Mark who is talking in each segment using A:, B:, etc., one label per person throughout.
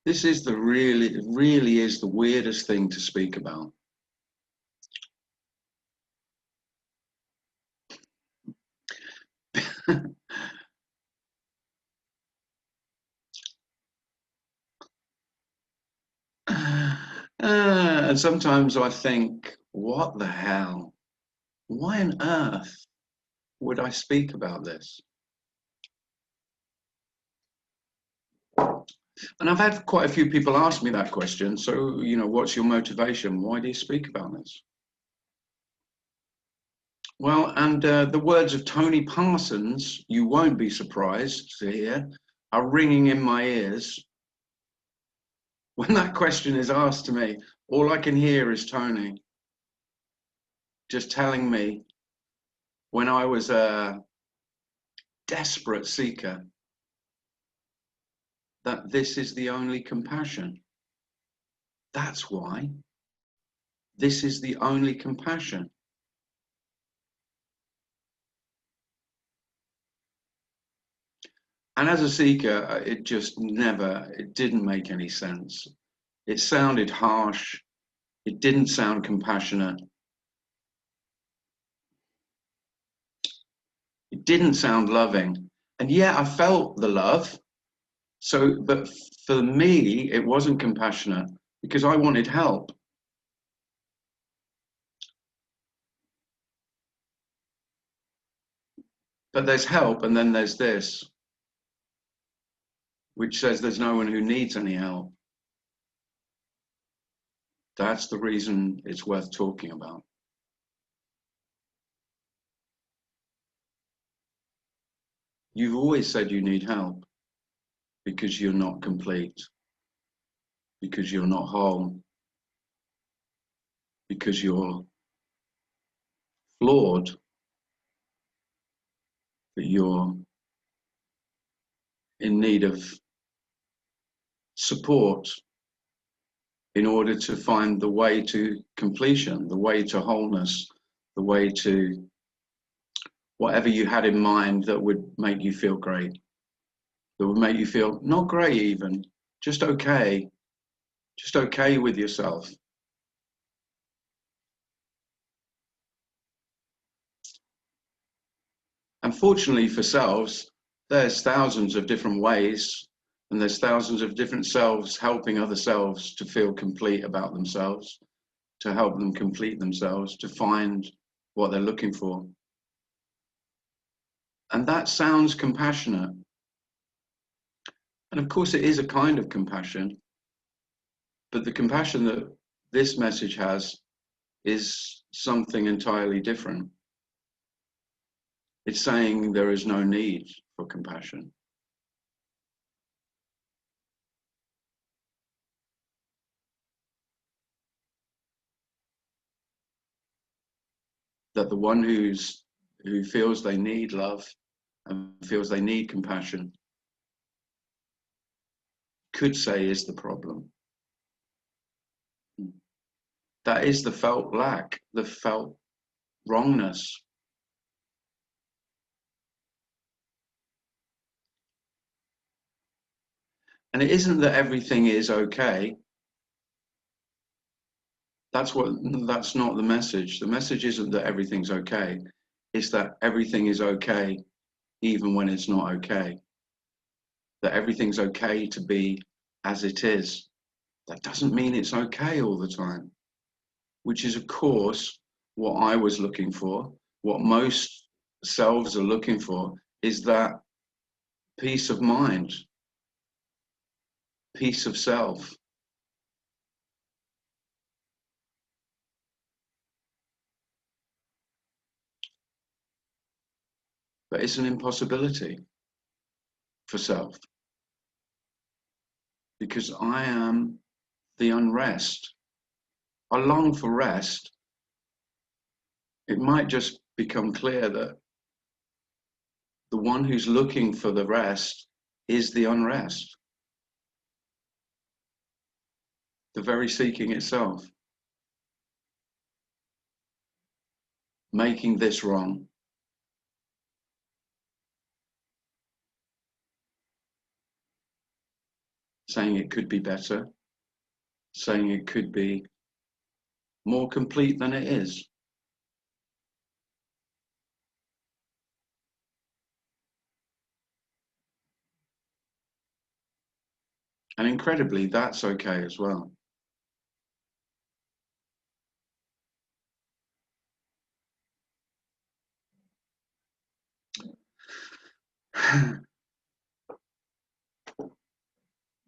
A: This is the really is the weirdest thing to speak about. And sometimes I think, what the hell? Why on earth would I speak about this? And I've had quite a few people ask me that question. So, you know, what's your motivation? Why do you speak about this? Well, and the words of Tony Parsons, you won't be surprised to hear, are ringing in my ears. When that question is asked to me, all I can hear is Tony just telling me when I was a desperate seeker that this is the only compassion. That's why. This is the only compassion. And as a seeker, it didn't make any sense. It sounded harsh. It didn't sound compassionate. It didn't sound loving. And yeah, I felt the love. So, but for me, it wasn't compassionate because I wanted help. But there's help, and then there's this, which says there's no one who needs any help. That's the reason it's worth talking about. You've always said you need help because you're not complete, because you're not whole, because you're flawed, that you're in need of support in order to find the way to completion, the way to wholeness, the way to whatever you had in mind that would make you feel great, that would make you feel not great even, just okay with yourself. Unfortunately for selves, there's thousands of different ways, and there's thousands of different selves helping other selves to feel complete about themselves, to help them complete themselves, to find what they're looking for. And that sounds compassionate. And of course, it is a kind of compassion. But the compassion that this message has is something entirely different. It's saying there is no need for compassion. That the one who feels they need love and feels they need compassion could say is the problem. That is the felt lack, the felt wrongness. And it isn't that everything is okay. That's not the message. The message isn't that everything's okay. It's that everything is okay even when it's not okay. That everything's okay to be as it is. That doesn't mean it's okay all the time, which is, of course, what I was looking for. What most selves are looking for is that peace of mind, peace of self. But it's an impossibility for self, because I am the unrest. I long for rest. It might just become clear that the one who's looking for the rest is the unrest, the very seeking itself, making this wrong. saying it could be better, saying it could be more complete than it is. And incredibly, that's okay as well.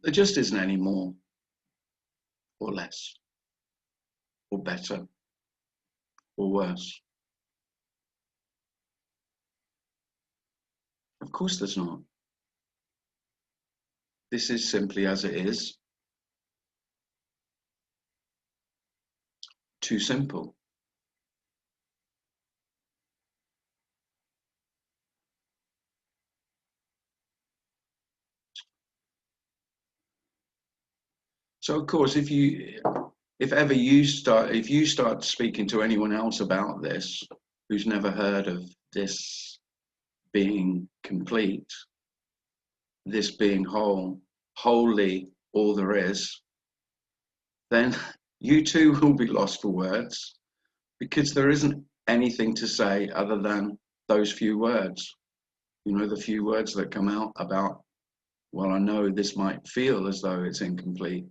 A: There just isn't any more or less or better or worse. Of course there's not. This is simply as it is. Too simple. So of course, if you start speaking to anyone else about this, who's never heard of this being complete, this being whole, wholly all there is, then you too will be lost for words, because there isn't anything to say other than those few words. You know, the few words that come out about, well, I know this might feel as though it's incomplete,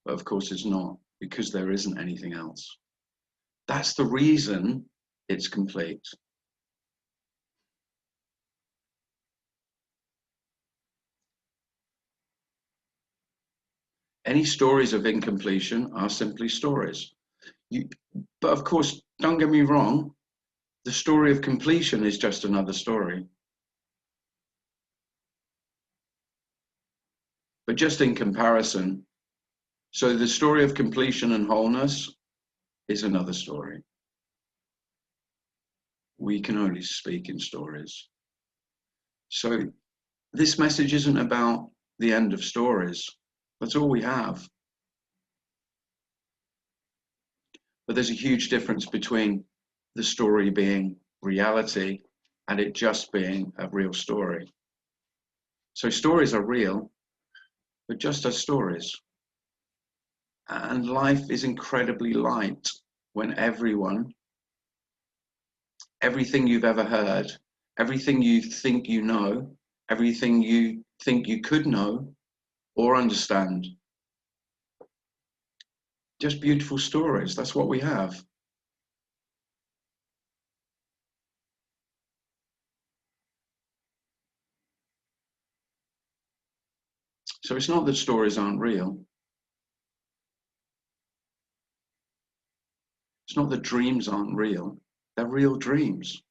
A: but of course it's not, because there isn't anything else. That's the reason it's complete. Any stories of incompletion are simply stories. But of course, don't get me wrong, the story of completion is just another story. But just in comparison, so the story of completion and wholeness is another story. We can only speak in stories. So this message isn't about the end of stories. That's all we have. But there's a huge difference between the story being reality and it just being a real story. So stories are real, but just as stories. And life is incredibly light when everything you've ever heard, everything you think you know, everything you think you could know or understand, just beautiful stories. That's what we have. So it's not that stories aren't real. It's not that dreams aren't real. They're real dreams.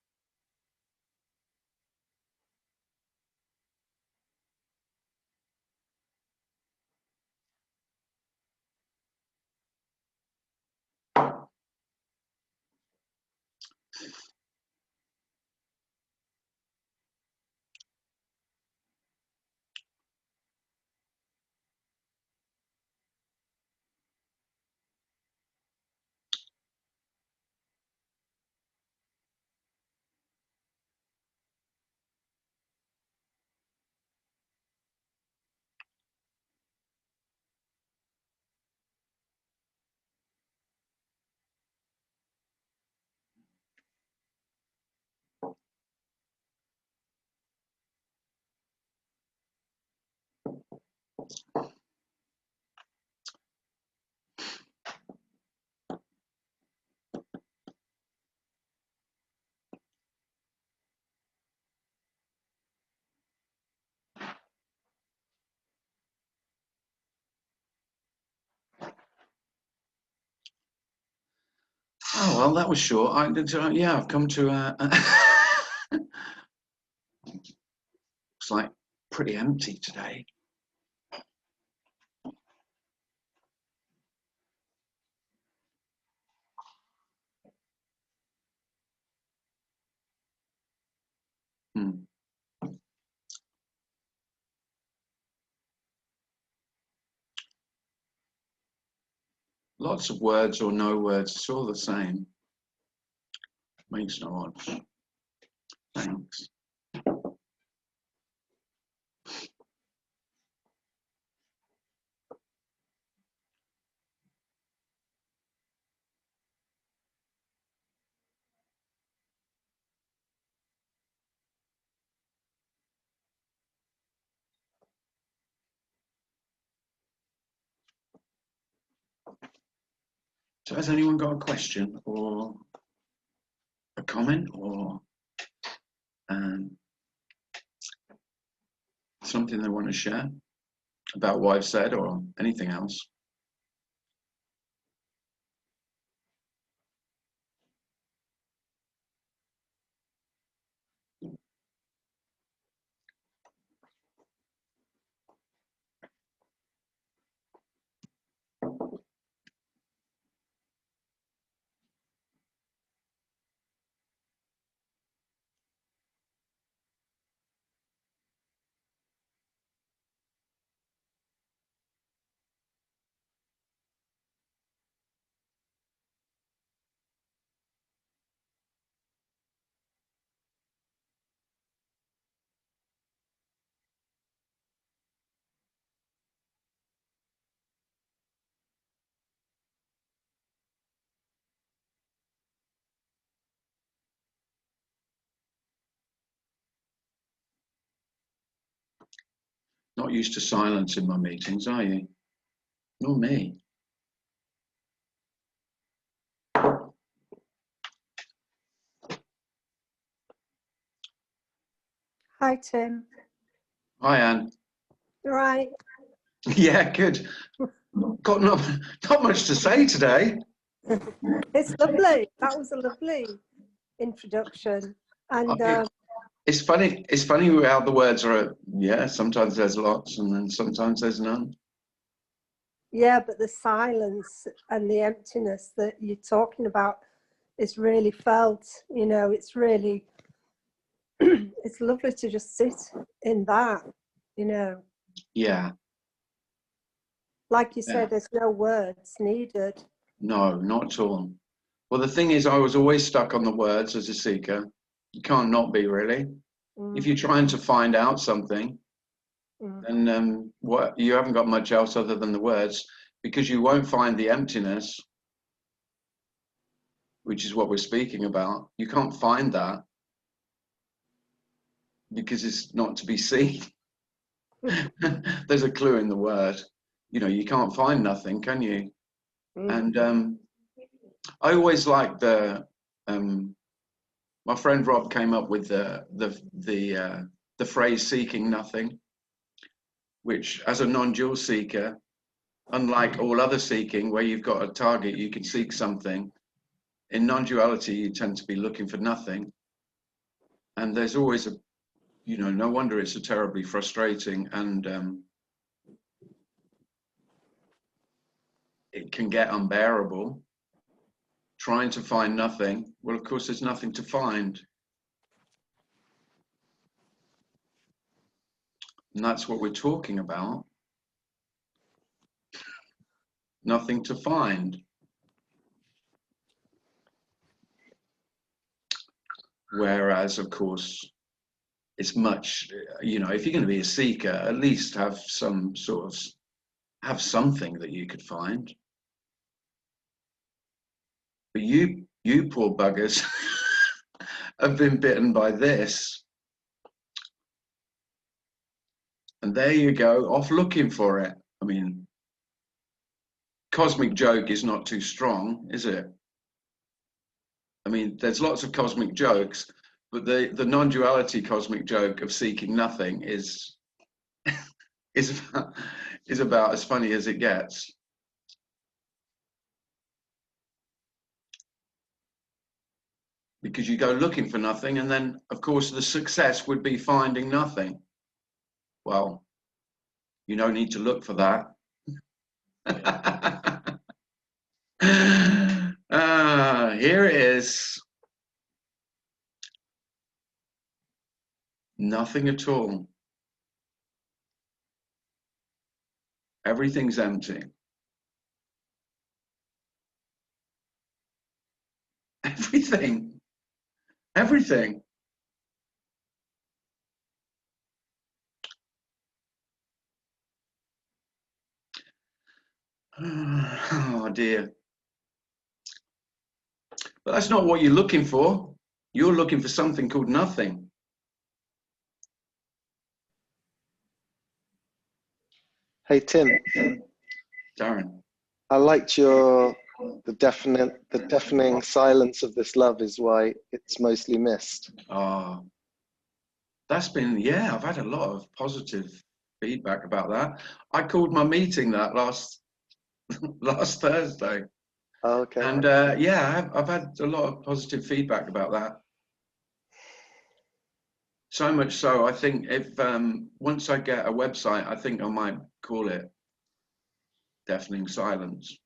A: Oh, well, that was short. Yeah, I've come to it's like pretty empty today. Hmm. Lots of words or no words, it's all the same. Makes no odds. Thanks. So has anyone got a question or a comment or something they want to share about what I've said or anything else? Not used to silence in my meetings, are you? Nor me.
B: Hi, Tim.
A: Hi, Anne.
B: You all right?
A: Yeah, good. Got not much to say today.
B: It's lovely. That was a lovely introduction. And
A: It's funny. It's funny how the words are. Yeah, sometimes there's lots, and then sometimes there's none.
B: yeah, but the silence and the emptiness that you're talking about is really felt. You know, it's really, it's lovely to just sit in that. You know,
A: Yeah.
B: like you
A: Yeah.
B: said, there's no words needed.
A: No, not at all. Well, the thing is, I was always stuck on the words as a seeker. You can't not be, really. If you're trying to find out something, then what you haven't got much else other than the words, because you won't find the emptiness, which is what we're speaking about. You can't find that because it's not to be seen. There's a clue in the word. You know, you can't find nothing, can you? And I always liked my friend Rob came up with the phrase "seeking nothing," which, as a non-dual seeker, unlike all other seeking, where you've got a target, you can seek something. In non-duality, you tend to be looking for nothing, and there's always no wonder it's a terribly frustrating and it can get unbearable. Trying to find nothing. Well, of course, there's nothing to find. And that's what we're talking about. Nothing to find. Whereas, of course, it's much, if you're going to be a seeker, at least have some sort of, have something that you could find. But you poor buggers have been bitten by this. And there you go, off looking for it. I mean, cosmic joke is not too strong, is it? I mean, there's lots of cosmic jokes, but the non-duality cosmic joke of seeking nothing is about as funny as it gets. Because you go looking for nothing, and then, of course, the success would be finding nothing. Well, you don't need to look for that. Here it is. Nothing at all. Everything's empty. Everything. Everything. Oh dear. But that's not what you're looking for. You're looking for something called nothing.
C: Hey Tim,
A: Darren.
C: I liked your The deafening silence of this love is why it's mostly missed.
A: Oh, that's been, yeah, I've had a lot of positive feedback about that. I called my meeting that last Thursday.
C: Oh, okay.
A: And yeah, I've had a lot of positive feedback about that. So much so, I think if once I get a website, I think I might call it Deafening Silence.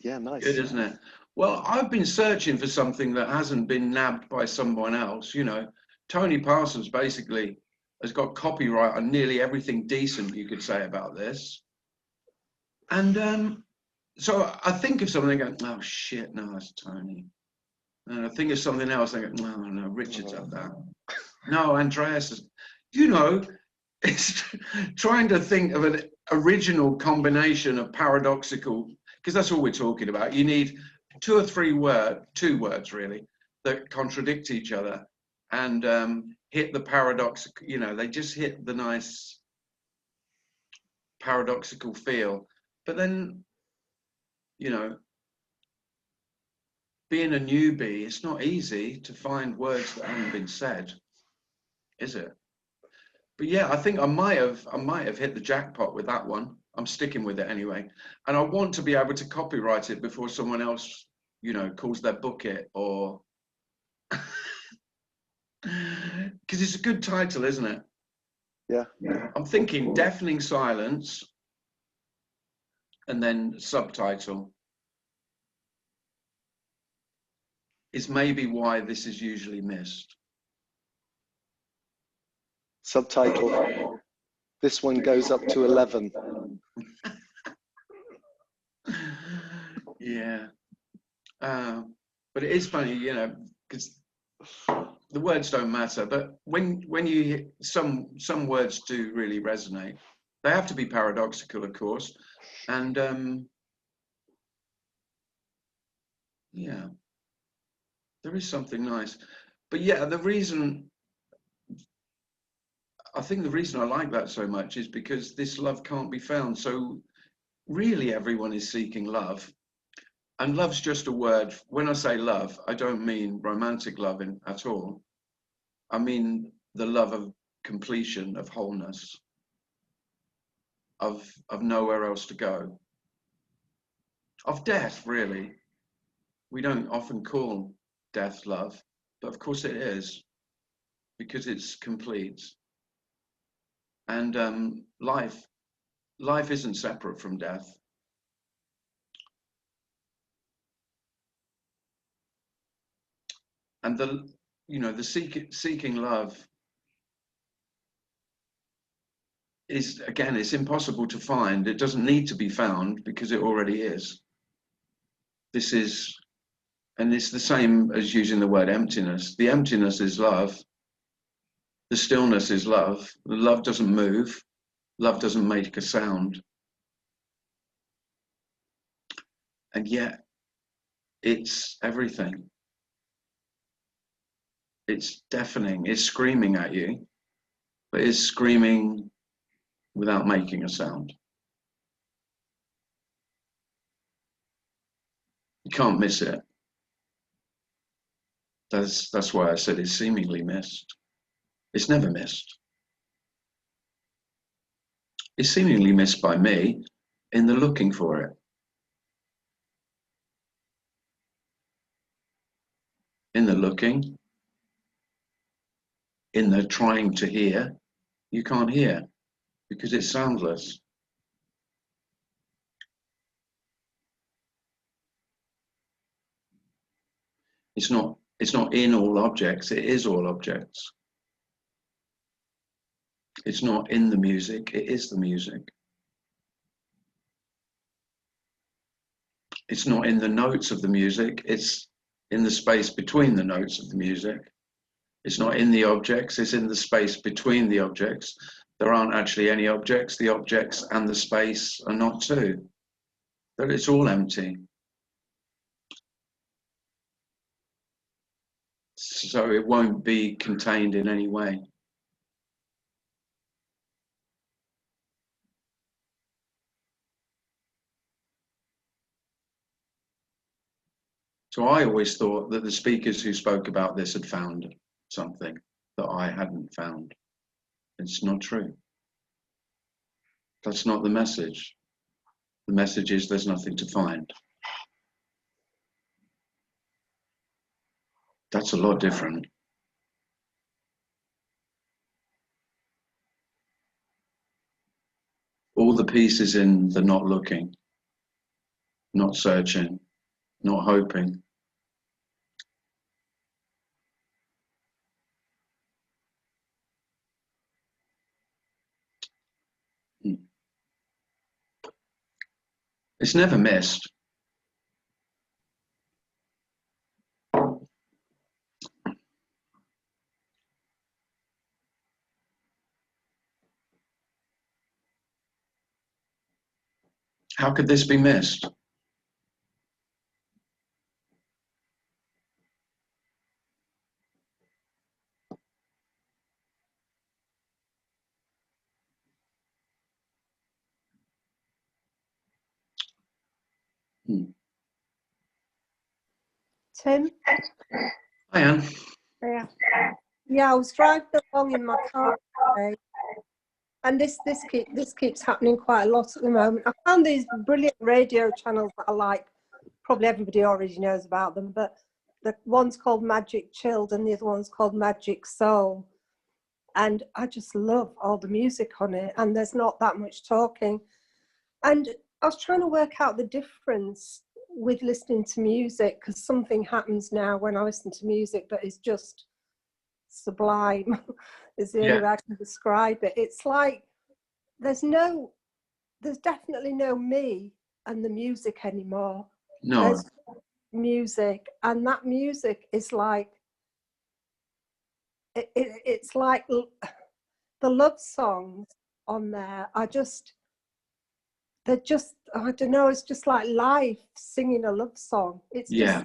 C: Yeah, nice.
A: Good, isn't it? Well, I've been searching for something that hasn't been nabbed by someone else. You know, Tony Parsons basically has got copyright on nearly everything decent you could say about this. And so I think of something and go, oh shit, no, that's Tony. And I think of something else and I go, no, Richard's had that. No, Andreas is, you know, it's trying to think of an original combination of paradoxical, because that's all we're talking about. You need two words really, that contradict each other and hit the paradoxical, you know, they just hit the nice paradoxical feel. But then, you know, being a newbie, it's not easy to find words that haven't been said, is it? But yeah, I think I might have hit the jackpot with that one. I'm sticking with it anyway. And I want to be able to copyright it before someone else, you know, calls their book it, or because it's a good title, isn't it?
C: Yeah.
A: I'm thinking Deafening Silence and then subtitle is maybe why this is usually missed.
C: Subtitle. This one goes up to 11.
A: Yeah. But it is funny, you know, because the words don't matter. But when you some words do really resonate. They have to be paradoxical, of course, and yeah, there is something nice. But yeah, I think the reason I like that so much is because this love can't be found. So really, everyone is seeking love. And love's just a word. When I say love, I don't mean romantic love at all. I mean the love of completion, of wholeness, of nowhere else to go, of death, really. We don't often call death love, but of course it is, because it's complete. And life isn't separate from death. And the seeking love is, again, it's impossible to find. It doesn't need to be found because it already is. And it's the same as using the word emptiness. The emptiness is love. The stillness is love. The love doesn't move. Love doesn't make a sound. And yet it's everything. It's deafening. It's screaming at you, but it's screaming without making a sound. You can't miss it. That's why I said it's seemingly missed. It's never missed. It's seemingly missed by me in the looking for it. In the looking, in the trying to hear, you can't hear because it's soundless. It's not in all objects, it is all objects. It's not in the music, it is the music. It's not in the notes of the music, it's in the space between the notes of the music. It's not in the objects, it's in the space between the objects. There aren't actually any objects, the objects and the space are not two. But it's all empty. So it won't be contained in any way. So I always thought that the speakers who spoke about this had found something that I hadn't found. It's not true. That's not the message. The message is there's nothing to find. That's a lot different. All the pieces in the not looking, not searching, not hoping. It's never missed. How could this be missed?
B: Tim?
A: Hi, Anne.
B: Yeah. Yeah, I was driving along in my car today, and this keeps happening quite a lot at the moment. I found these brilliant radio channels that I like. Probably everybody already knows about them, but the one's called Magic Chilled and the other one's called Magic Soul. And I just love all the music on it, and there's not that much talking. And I was trying to work out the difference with listening to music, because something happens now when I listen to music that is just sublime is the only way I can describe it. It's like there's definitely no me and the music anymore.
A: No.
B: There's music, and that music is like it's like the love songs on there are just, they're just, I don't know, it's just like life singing a love song. It's just,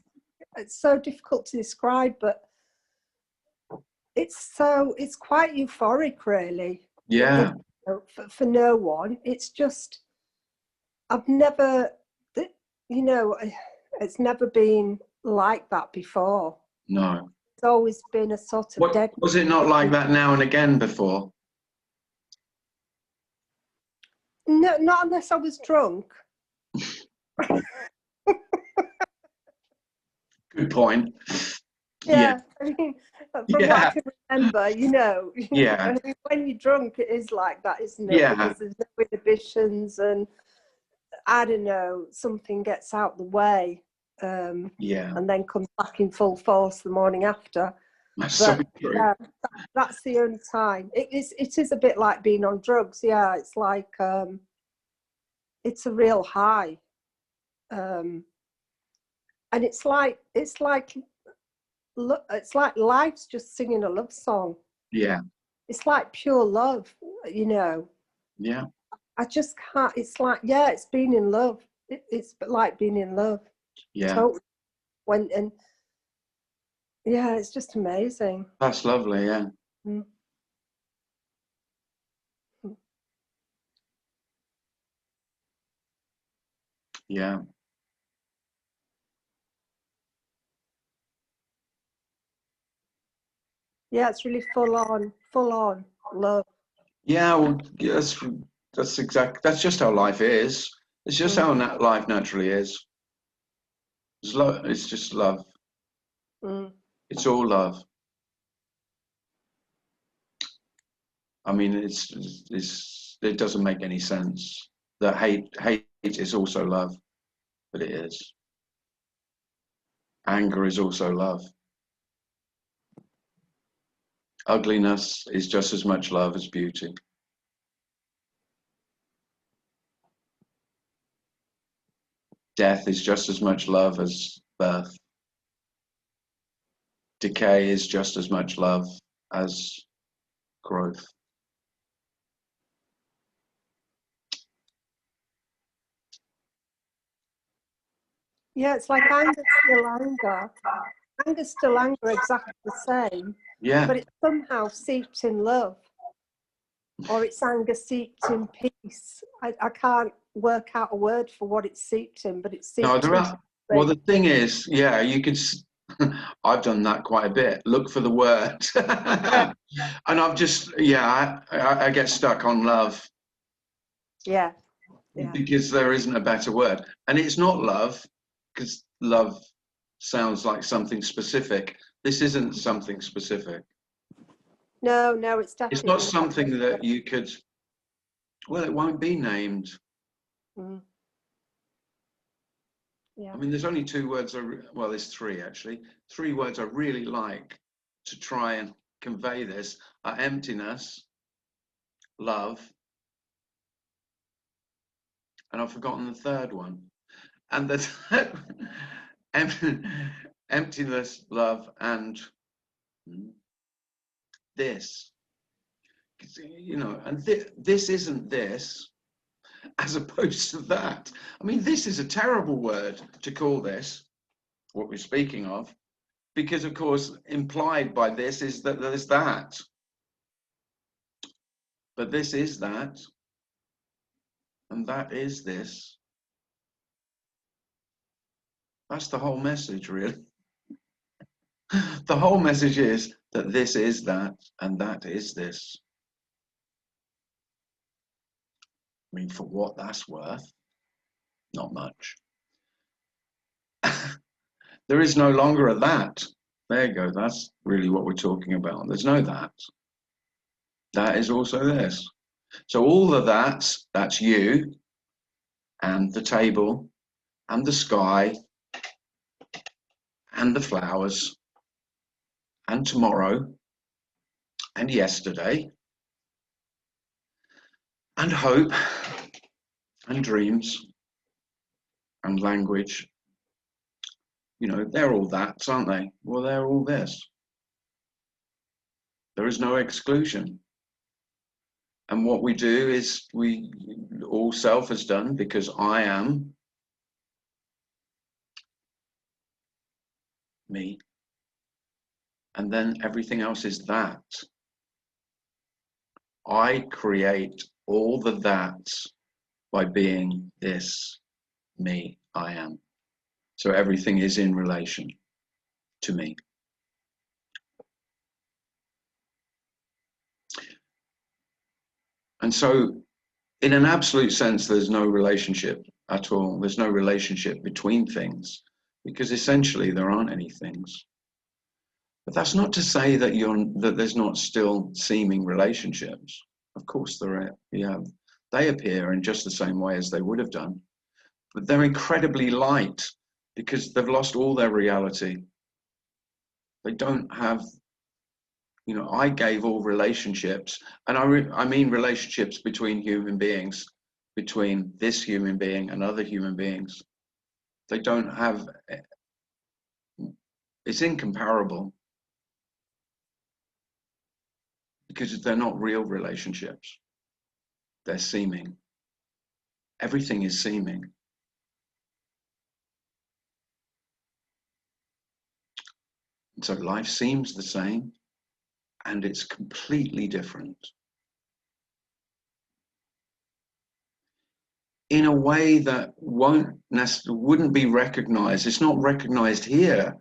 B: it's so difficult to describe, but it's quite euphoric, really.
A: Yeah.
B: For no one. It's just, I've never, you know, it's never been like that before.
A: No.
B: It's always been a sort of dead.
A: Was it not like that now and again before?
B: No, not unless I was drunk.
A: Good point.
B: Yeah. I mean, from what I can remember, you know,
A: Yeah.
B: when you're drunk, it is like that, isn't it?
A: Yeah.
B: Because there's no inhibitions, and I don't know, something gets out the way, and then comes back in full force the morning after.
A: That's so true.
B: Yeah, that's the only time. It is a bit like being on drugs. Yeah, it's like it's a real high, and it's like life's just singing a love song.
A: Yeah.
B: It's like pure love, you know.
A: Yeah.
B: I just can't. It's like, yeah, it's being in love. It's like being in love.
A: Yeah.
B: Totally. Yeah, it's just amazing.
A: That's lovely. Yeah.
B: Mm.
A: Yeah.
B: Yeah, it's really full on love.
A: Yeah. Well, that's just how life is. It's just how life naturally is. It's love. It's just love. It's all love. I mean, it doesn't make any sense that hate is also love, but it is. Anger is also love. Ugliness is just as much love as beauty. Death is just as much love as birth. Decay is just as much love as growth.
B: Yeah, it's like anger, still anger. Anger's still anger, exactly the same.
A: Yeah.
B: But it somehow seeped in love, or it's anger seeped in peace. I can't work out a word for what it seeped in, but it seeped in.
A: Well, the thing is, yeah, you could. I've done that quite a bit. Look for the word, and I've just, yeah, I get stuck on love.
B: Yeah. Yeah.
A: Because there isn't a better word, and it's not love, because love sounds like something specific. This isn't something specific.
B: No, no, it's definitely.
A: It's not something that you could. Well, it won't be named.
B: Mm. Yeah.
A: I mean, there's only two words. Well, there's three actually. Three words I really like to try and convey this are emptiness, love, and I've forgotten the third one. And the third, emptiness, love, and this. You know, and this isn't this, as opposed to that. I mean, this is a terrible word to call this, what we're speaking of, because of course implied by this is that there's that. But this is that, and that is this. That's the whole message, really. The whole message is that this is that, and that is this. I mean, for what that's worth, not much. There is no longer a that. There you go. That's really what we're talking about. There's no that. That is also this. So all of that's you, and the table, and the sky, and the flowers, and tomorrow, and yesterday, and hope, and dreams, and language. You know, they're all that, aren't they? Well, they're all this. There is no exclusion. And what we do is all self has done, because I am me. And then everything else is that. I create all the that's by being this me, I am. So everything is in relation to me. And so in an absolute sense, there's no relationship at all. There's no relationship between things, because essentially there aren't any things. But that's not to say that there's not still seeming relationships. Of course there are. Yeah, they appear in just the same way as they would have done. But they're incredibly light, because they've lost all their reality. They don't have, you know, I gave all relationships, and I mean relationships between human beings, between this human being and other human beings. They don't have, it's incomparable, because they're not real relationships. They're seeming. Everything is seeming. And so life seems the same, and it's completely different. In a way that wouldn't be recognized. It's not recognized here.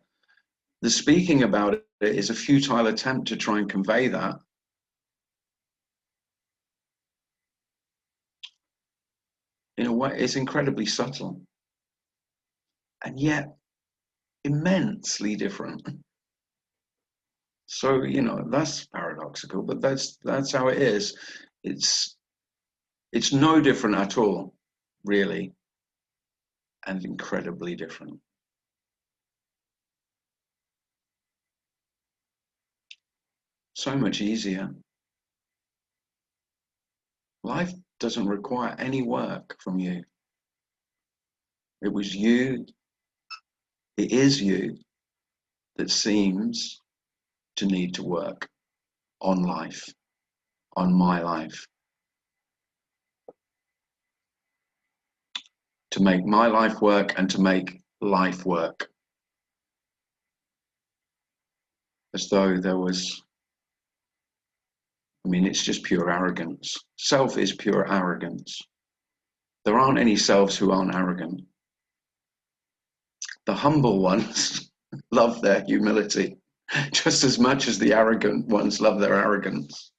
A: The speaking about it is a futile attempt to try and convey that. In a way, it's incredibly subtle, and yet immensely different. So, you know, that's paradoxical, but that's how it is. It's no different at all, really, and incredibly different. So much easier. Life doesn't require any work from you. It was you, it is you that seems to need to work on life, on my life. To make my life work and to make life work. As though there was, I mean, it's just pure arrogance. Self is pure arrogance. There aren't any selves who aren't arrogant, The humble ones love their humility just as much as the arrogant ones love their arrogance.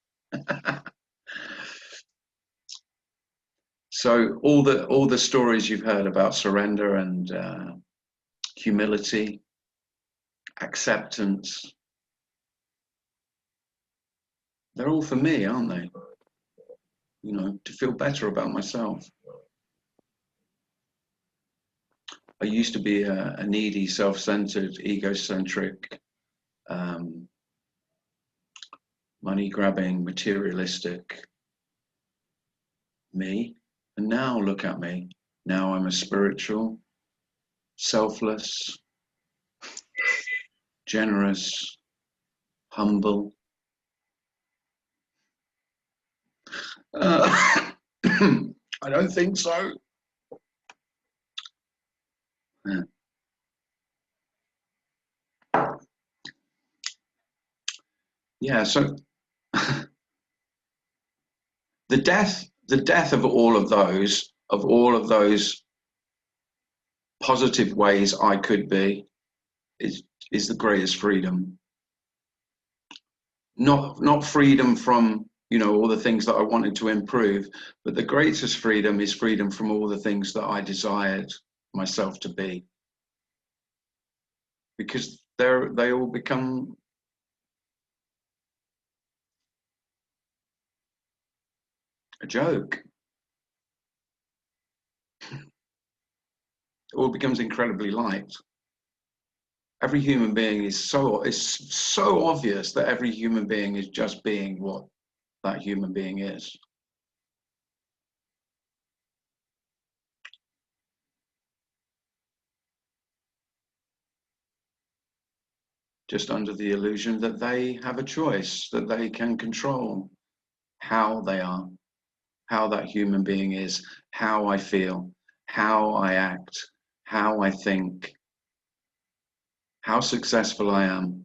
A: So all the stories you've heard about surrender and humility, acceptance, they're all for me, aren't they? You know, to feel better about myself. I used to be a needy, self-centered, egocentric, money-grabbing, materialistic me. And now look at me. Now I'm a spiritual, selfless, generous, humble. I don't think so. Yeah. Yeah, so the death of all of those positive ways I could be is the greatest freedom. Not freedom from, you know, all the things that I wanted to improve, but the greatest freedom is freedom from all the things that I desired myself to be. Because they all become a joke. It all becomes incredibly light. Every human being is so obvious that every human being is just being what that human being is. Just under the illusion that they have a choice, that they can control how they are, how that human being is, how I feel, how I act, how I think, how successful I am.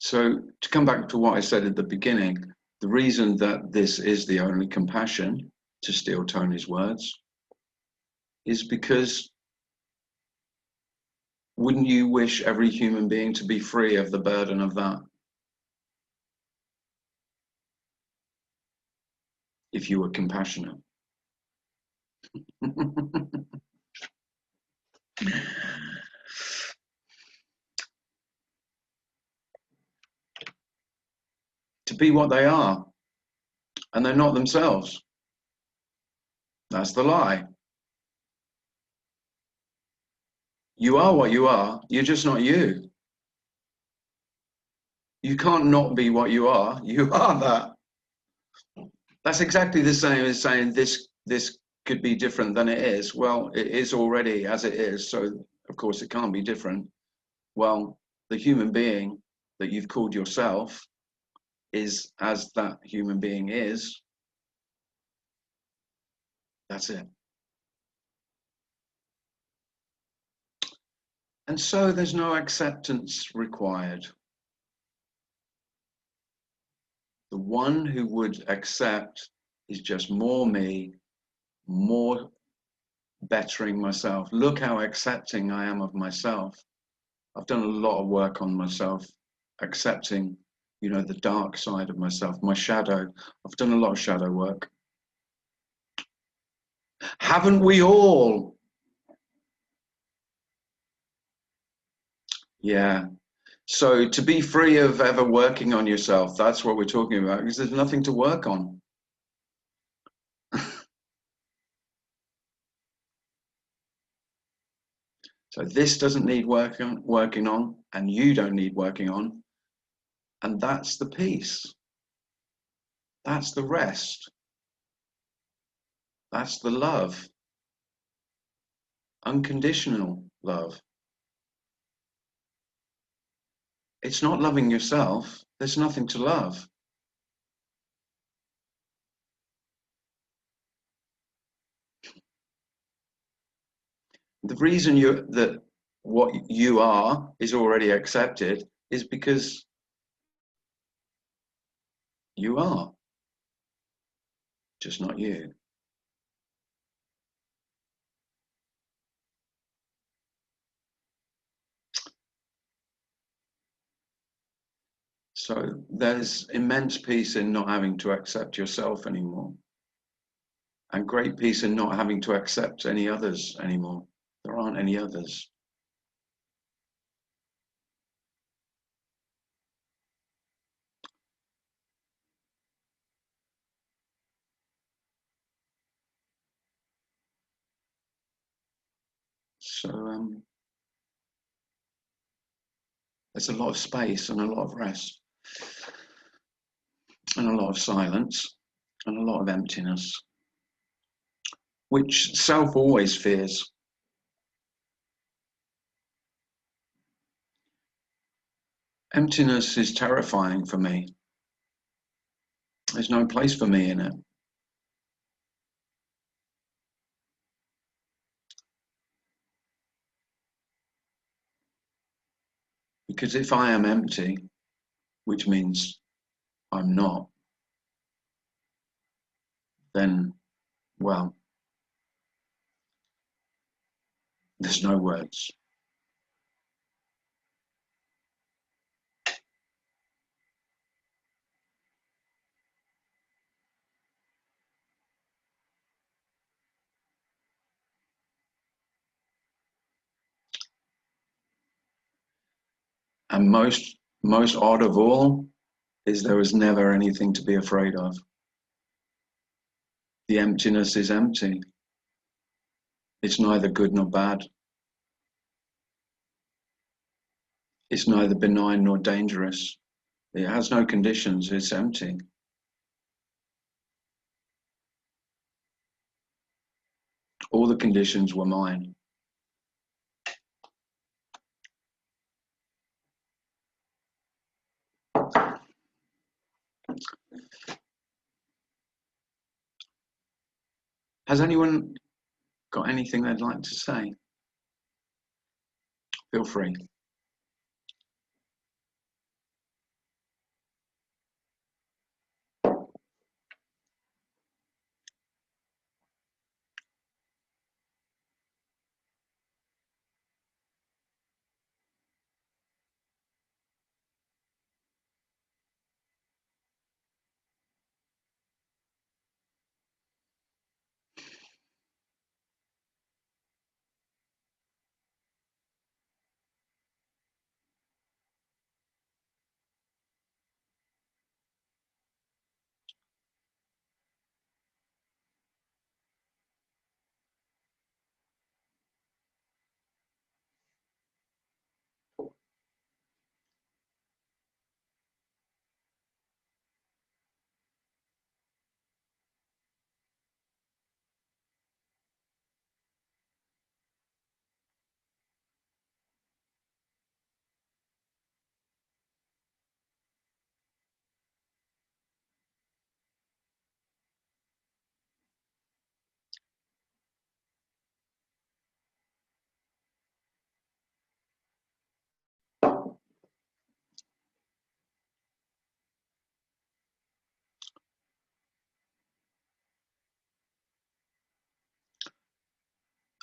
A: So to come back to what I said at the beginning, the reason that this is the only compassion, to steal Tony's words, is because wouldn't you wish every human being to be free of the burden of that? If you were compassionate. To be what they are, and they're not themselves. That's the lie. You are what you are, you're just not you. You can't not be what you are that. That's exactly the same as saying this could be different than it is. Well, it is already as it is, so of course it can't be different. Well, the human being that you've called yourself is as that human being is. That's it. And so there's no acceptance required. The one who would accept is just more me, more bettering myself. Look how accepting I am of myself. I've done a lot of work on myself, accepting, you know, the dark side of myself, my shadow. I've done a lot of shadow work. Haven't we all? Yeah. So to be free of ever working on yourself, that's what we're talking about, because there's nothing to work on. So this doesn't need working on, and you don't need working on. And that's the peace. That's the rest. That's the love. Unconditional love. It's not loving yourself. There's nothing to love. The reason that what you are is already accepted is because you are, just not you. So there's immense peace in not having to accept yourself anymore, and great peace in not having to accept any others anymore. There aren't any others. So there's a lot of space and a lot of rest and a lot of silence and a lot of emptiness, which self always fears. Emptiness is terrifying for me. There's no place for me in it. Because if I am empty, which means I'm not, then, well, there's no words. And most odd of all is there was never anything to be afraid of. The emptiness is empty. It's neither good nor bad. It's neither benign nor dangerous. It has no conditions. It's empty. All the conditions were mine. Has anyone got anything they'd like to say? Feel free.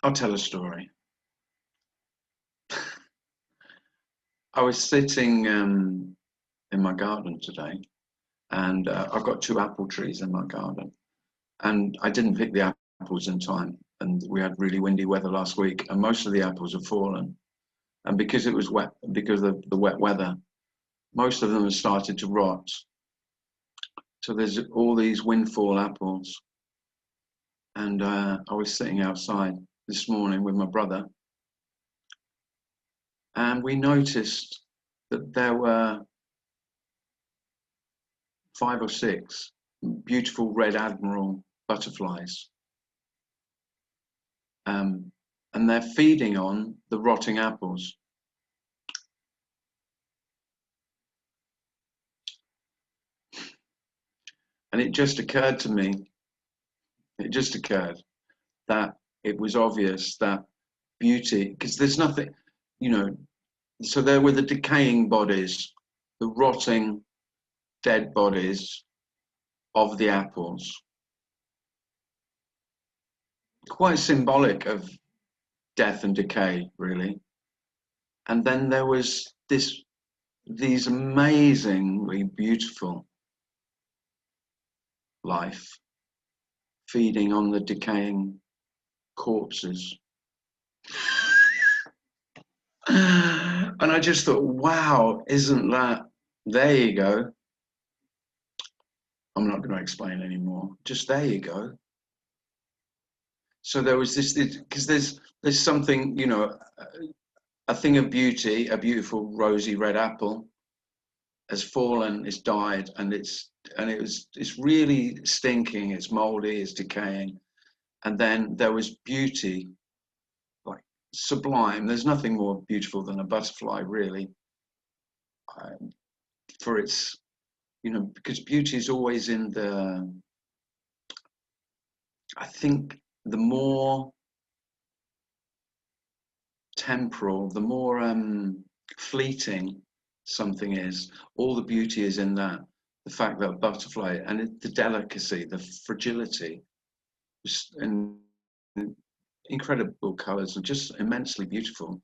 A: I'll tell a story. I was sitting in my garden today, and I've got 2 apple trees in my garden, and I didn't pick the apples in time, and we had really windy weather last week, and most of the apples have fallen, and because it was wet, because of the wet weather, most of them have started to rot. So there's all these windfall apples, and I was sitting outside this morning with my brother, and we noticed that there were 5 or 6 beautiful red admiral butterflies, and they're feeding on the rotting apples. And it just occurred to me, that it was obvious that beauty, because there's nothing, you know, so there were the decaying bodies, the rotting, dead bodies of the apples. Quite symbolic of death and decay, really. And then there was this these amazingly beautiful life feeding on the decaying corpses. And I just thought, wow, isn't that, there you go. I'm not going to explain anymore. Just there you go. So there was this, because there's something, you know, a thing of beauty, a beautiful rosy red apple has fallen, it's died, and it's really stinking, it's moldy, it's decaying. And then there was beauty, like sublime. There's nothing more beautiful than a butterfly, really, for its, you know, because beauty is always in the, I think the more temporal, the more fleeting something is, all the beauty is in that. The fact that a butterfly, and the delicacy, the fragility, and incredible colors, and just immensely beautiful,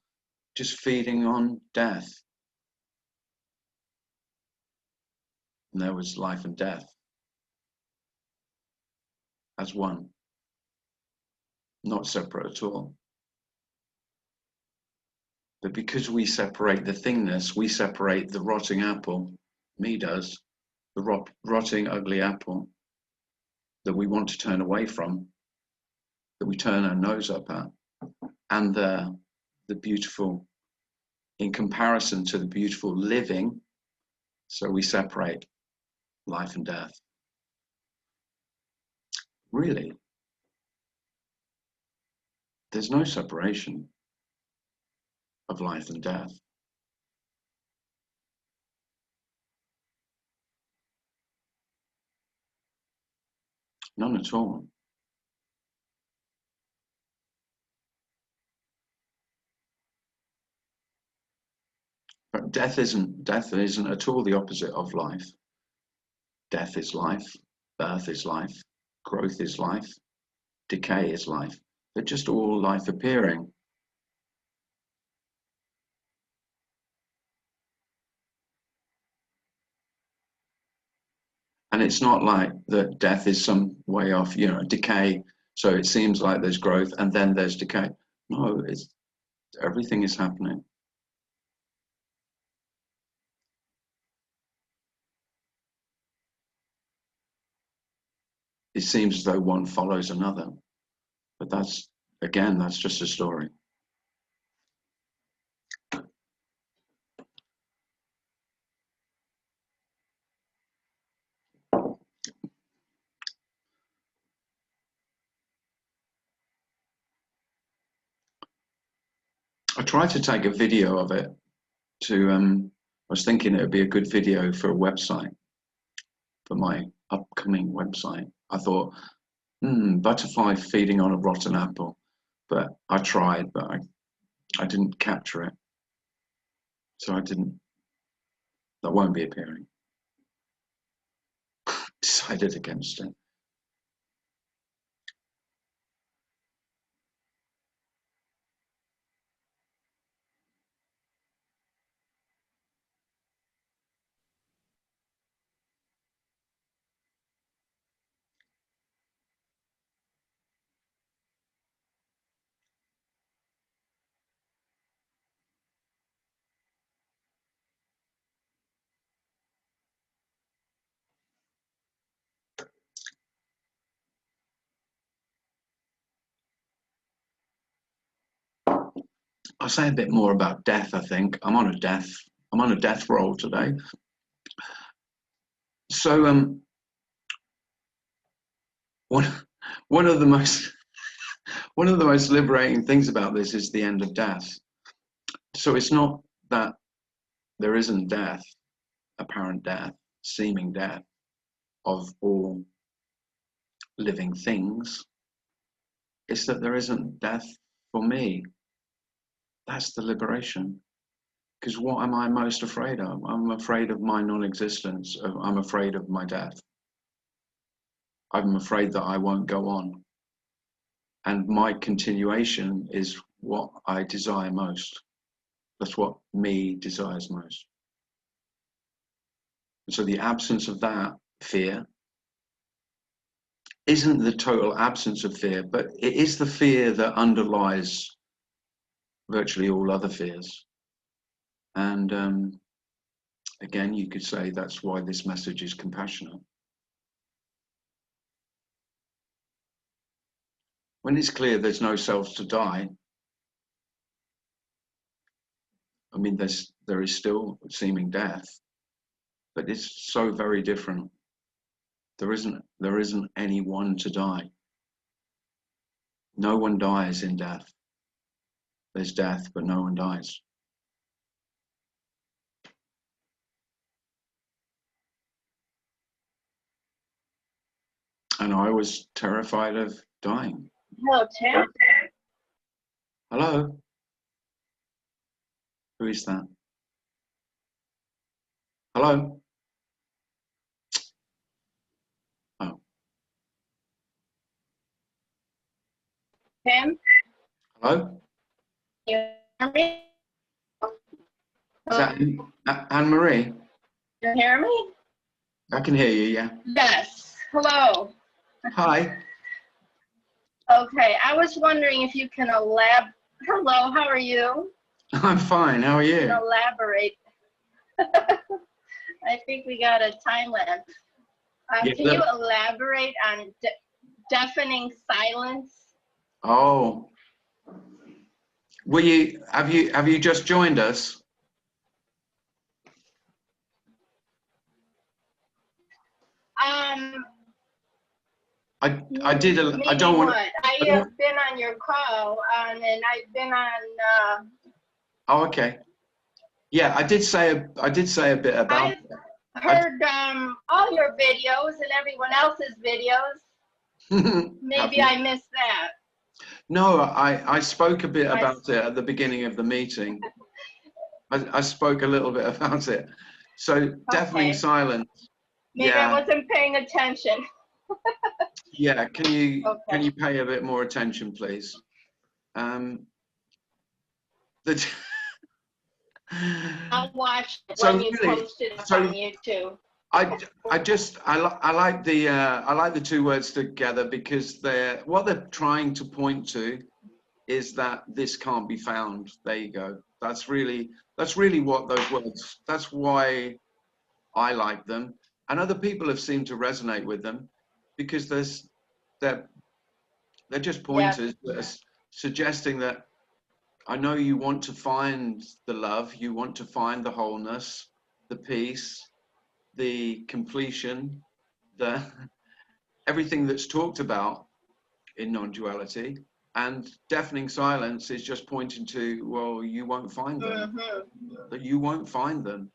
A: just feeding on death. And there was life and death as one, not separate at all. But because we separate the thingness, we separate the rotting apple, me does, the rotting, ugly apple that we want to turn away from, that we turn our nose up at, and the beautiful, in comparison to the beautiful living, so we separate life and death. Really, there's no separation of life and death. None at all. But death isn't at all the opposite of life. Death is life, birth is life, growth is life, decay is life. They're just all life appearing. And it's not like that death is some way off, you know, decay. So it seems like there's growth and then there's decay. No, everything is happening. It seems as though one follows another, but that's just a story. I tried to take a video of it to, I was thinking it would be a good video for a website, for my upcoming website. I thought, butterfly feeding on a rotten apple, but I tried, but I didn't capture it. So that won't be appearing. Decided against it. I'll say a bit more about death, I think. I'm on a death roll today. So one of the most liberating things about this is the end of death. So it's not that there isn't death, apparent death, seeming death of all living things. It's that there isn't death for me. That's the liberation. Because what am I most afraid of? I'm afraid of my non-existence. I'm afraid of my death. I'm afraid that I won't go on. And my continuation is what I desire most. That's what me desires most. So the absence of that fear isn't the total absence of fear, but it is the fear that underlies virtually all other fears. And again, you could say that's why this message is compassionate. When it's clear there's no self to die, I mean, there is still seeming death, but it's so very different. There isn't anyone to die. No one dies in death. There's death, but no one dies. And I was terrified of dying.
D: Hello, Tim.
A: Hello? Who is that? Hello? Oh.
D: Tim,
A: Hello?
D: you hear me?
A: Is that Anne-Marie?
D: You hear me?
A: I can hear you, yeah.
D: Yes. Hello.
A: Hi.
D: Okay, I was wondering if you can Hello, how are you?
A: I'm fine. How are you?
D: Can elaborate. I think we got a time lapse.
A: Yeah,
D: can you elaborate on deafening silence?
A: Oh. Have you just joined us? I did I don't want.
D: I have been on your call, and I've been on.
A: Oh, okay. Yeah, I did say a bit about.
D: I've heard all your videos and everyone else's videos. Maybe I missed that.
A: No, I spoke a bit about it at the beginning of the meeting. I spoke a little bit about it. So deafening silence.
D: Maybe I wasn't paying attention.
A: Yeah, can you pay a bit more attention, please? I'll
D: watch it when you post it on YouTube.
A: I like the two words together because what they're trying to point to is that this can't be found. There you go. That's really what those words. That's why I like them, and other people have seemed to resonate with them because they're just pointers that are suggesting that I know you want to find the love, you want to find the wholeness, the peace, the completion, everything that's talked about in non-duality, and deafening silence is just pointing to, well, you won't find them. That you won't find them.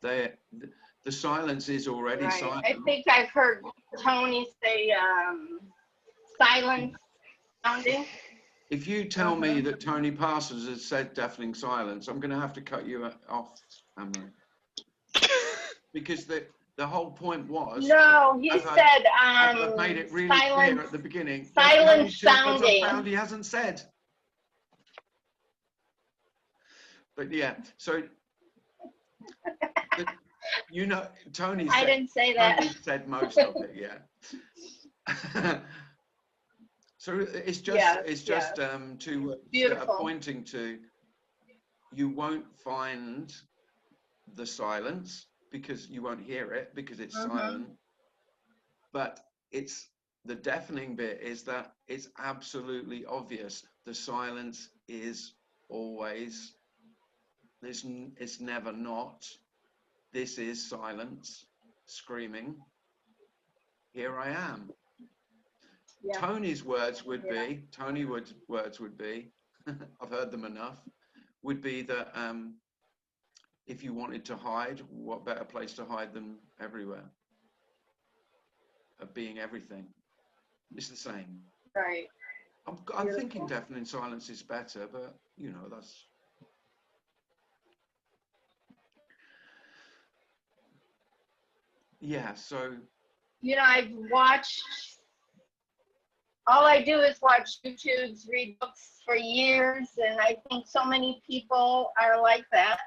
A: The silence is already silent.
D: I think I've heard Tony say silence sounding.
A: If you tell me that Tony Parsons has said deafening silence, I'm going to have to cut you off, Emily. Because the whole point was.
D: No, he said
A: I've made it really clear at the beginning.
D: Silent sounding.
A: He hasn't said. But yeah, so Tony said.
D: I didn't say that.
A: Tony said most of it, yeah. So it's just two words that are pointing to you won't find the silence because you won't hear it because it's silent. But it's the deafening bit is that it's absolutely obvious. The silence is always. It's never not. This is silence, screaming. Here I am. Yeah. Tony's words would be, I've heard them enough, would be that if you wanted to hide, what better place to hide than everywhere? Of being everything. It's the same.
D: Right.
A: I'm thinking deafening silence is better, but you know, that's. Yeah, so.
D: You know, I've watched. All I do is watch YouTubes, read books for years, and I think so many people are like that.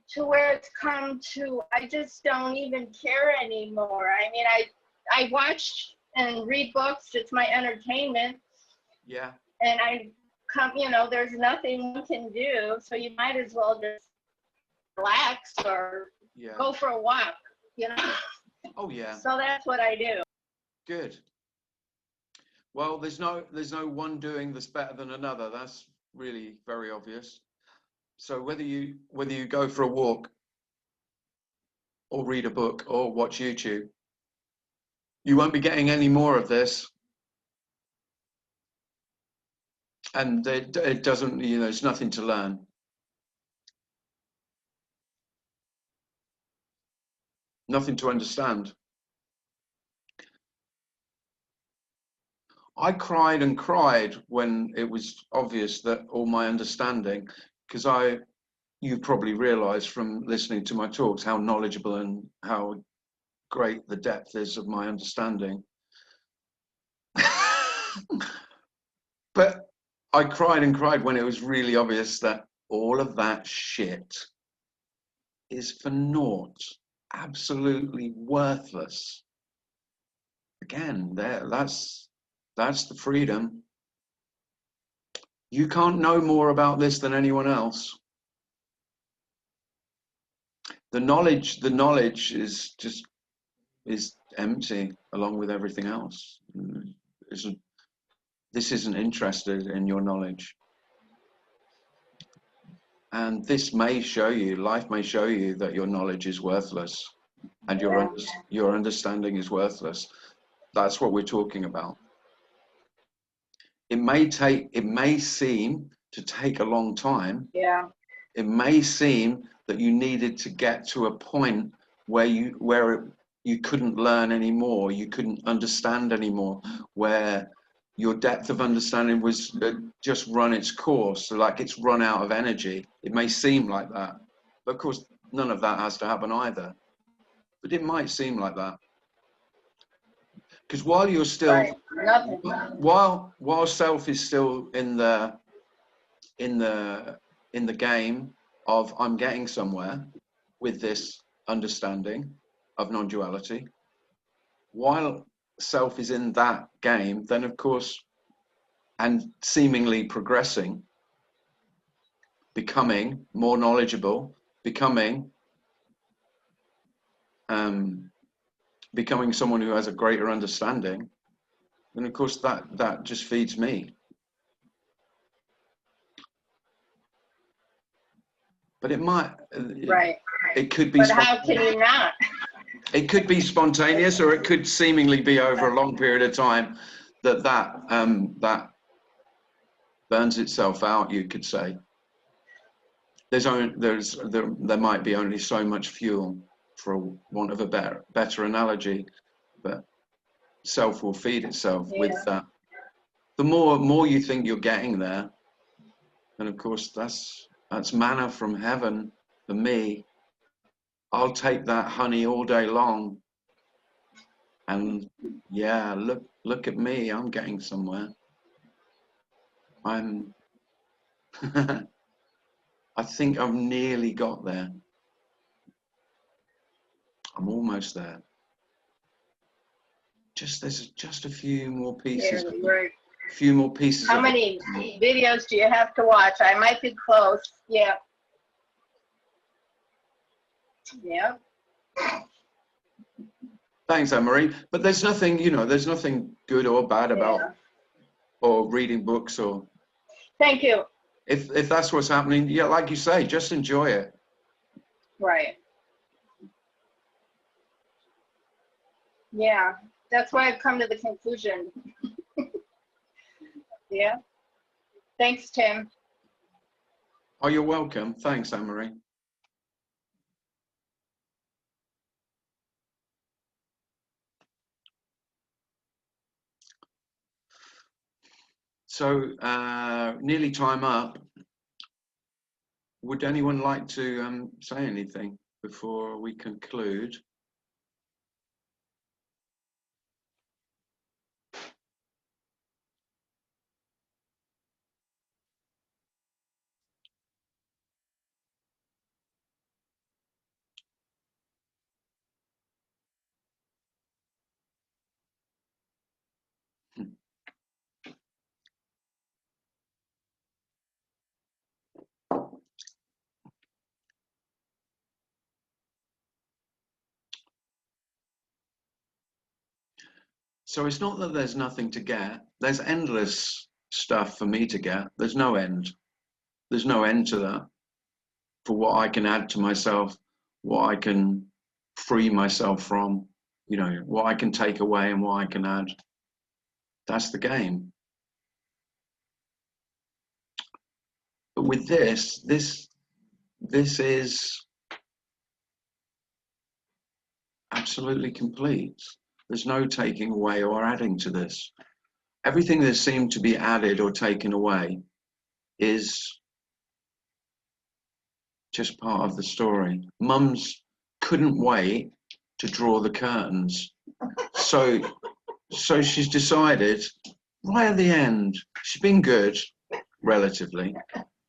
D: to where it's come to, I just don't even care anymore. I mean, I watch and read books, it's my entertainment.
A: Yeah.
D: And I come, you know, there's nothing one can do, so you might as well just relax or go for a walk, you know.
A: Oh yeah.
D: So that's what I do.
A: Good. Well, there's no one doing this better than another. That's really very obvious. So whether you go for a walk or read a book or watch YouTube, you won't be getting any more of this. And it doesn't, you know, it's nothing to learn. Nothing to understand. I cried and cried when it was obvious that all my understanding, because you've probably realized from listening to my talks how knowledgeable and how great the depth is of my understanding. But I cried and cried when it was really obvious that all of that shit is for naught, absolutely worthless. Again, that's the freedom. You can't know more about this than anyone else. The knowledge is empty along with everything else. This isn't interested in your knowledge. And this may show you, life may show you that your knowledge is worthless and your understanding is worthless. That's what we're talking about. It may seem to take a long time.
D: Yeah.
A: It may seem that you needed to get to a point where you couldn't learn anymore, you couldn't understand anymore, where your depth of understanding was just run its course, so like it's run out of energy. It may seem like that, but of course none of that has to happen either. But it might seem like that, because while you're still, while self is still in the game of I'm getting somewhere with this understanding of non-duality, while self is in that game, then of course, and seemingly progressing, becoming more knowledgeable, becoming someone who has a greater understanding, then of course that just feeds me. But it might, it could be.
D: But how can you not?
A: It could be spontaneous, or it could seemingly be over a long period of time that burns itself out. You could say there might be only so much fuel, for want of a better analogy, but self will feed itself with that. The more you think you're getting there, and of course that's manna from heaven for me. I'll take that honey all day long. And yeah, look at me, I'm getting somewhere. I think I've nearly got there. I'm almost there. There's just a few more pieces.
D: Right.
A: A few more pieces.
D: How many videos do you have to watch? I might be close. Yeah. Yeah.
A: Thanks, Anne-Marie. But there's nothing, there's nothing good or bad about or reading books or.
D: Thank you.
A: If that's what's happening, yeah, like you say, just enjoy it.
D: Right. Yeah, that's why I've come to the conclusion. Yeah. Thanks, Tim.
A: Oh, you're welcome. Thanks, Anne-Marie. So, nearly time up. Would anyone like to say anything before we conclude? So it's not that there's nothing to get. There's endless stuff for me to get. There's no end. There's no end to that. For what I can add to myself, what I can free myself from, you know, what I can take away and what I can add. That's the game. But with this is absolutely complete. There's no taking away or adding to this. Everything that seemed to be added or taken away is just part of the story. Mums couldn't wait to draw the curtains. So she's decided right at the end, she's been good, relatively.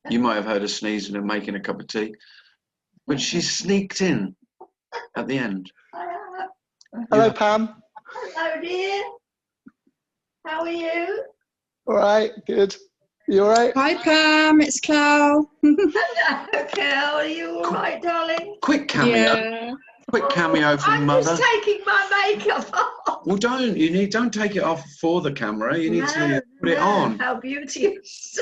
A: You might have heard her sneezing and making a cup of tea, but she sneaked in at the end.
C: Hello, Pam.
D: Hello, dear. How are you?
C: All right, good. You all right?
E: Hi Pam, it's Clau.
D: Okay, are you all right, darling?
A: Quick cameo.
E: Yeah.
A: Quick cameo from
D: I'm
A: Mother.
D: just taking my makeup off.
A: Well, don't take it off for the camera. You need to put it on.
D: How beauteous.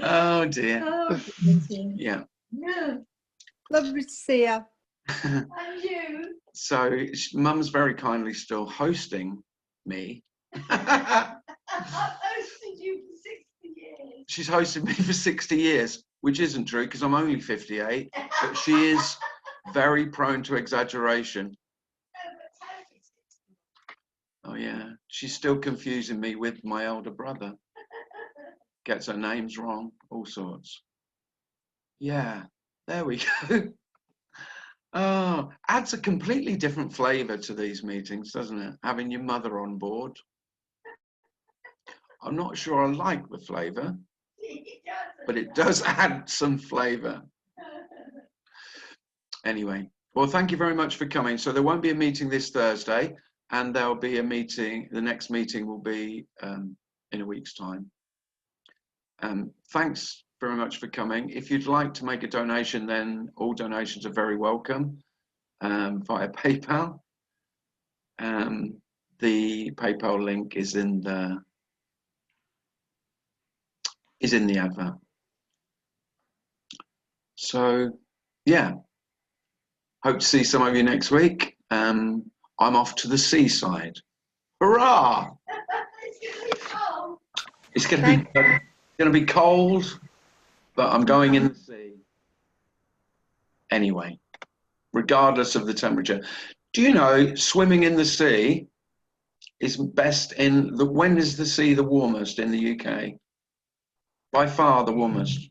A: Oh dear.
D: Oh,
A: Yeah.
D: yeah.
B: Lovely to see you.
D: And you?
A: So Mum's very kindly still hosting me.
D: I've hosted you for 60 years.
A: She's hosted me for 60 years, which isn't true because I'm only 58, but she is very prone to exaggeration. Oh yeah, she's still confusing me with my elder brother. Gets her names wrong, all sorts. Yeah, there we go. Oh, adds a completely different flavour to these meetings, doesn't it? Having your mother on board. I'm not sure I like the flavour, but it does add some flavour. Anyway, well, thank you very much for coming. So there won't be a meeting this Thursday, and there'll be a meeting, the next meeting will be in a week's time. Thanks very much for coming. If you'd like to make a donation, then all donations are very welcome via PayPal. The PayPal link is in the advert. So yeah, hope to see some of you next week. I'm off to the seaside. Hurrah! It's going to be cold, but I'm going in the sea anyway, regardless of the temperature. Do you know swimming in the sea is best in the, when is the sea the warmest in the UK? By far the warmest.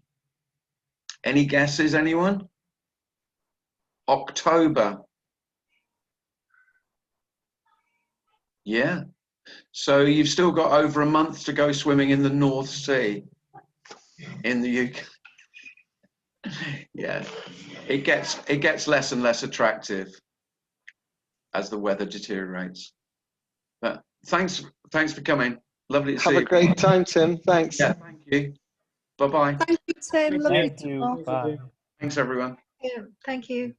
A: Any guesses, anyone? October. Yeah. So you've still got over a month to go swimming in the North Sea in the UK. Yeah. It gets less and less attractive as the weather deteriorates. But thanks for coming. Lovely to see you.
C: Have a great time, Tim. Thanks.
A: Yeah, thank you. Bye-bye.
B: Thank you, Tim. Lovely
F: Thank
B: to
F: you.
B: talk.
F: Bye.
A: Thanks, everyone.
D: Yeah, thank you.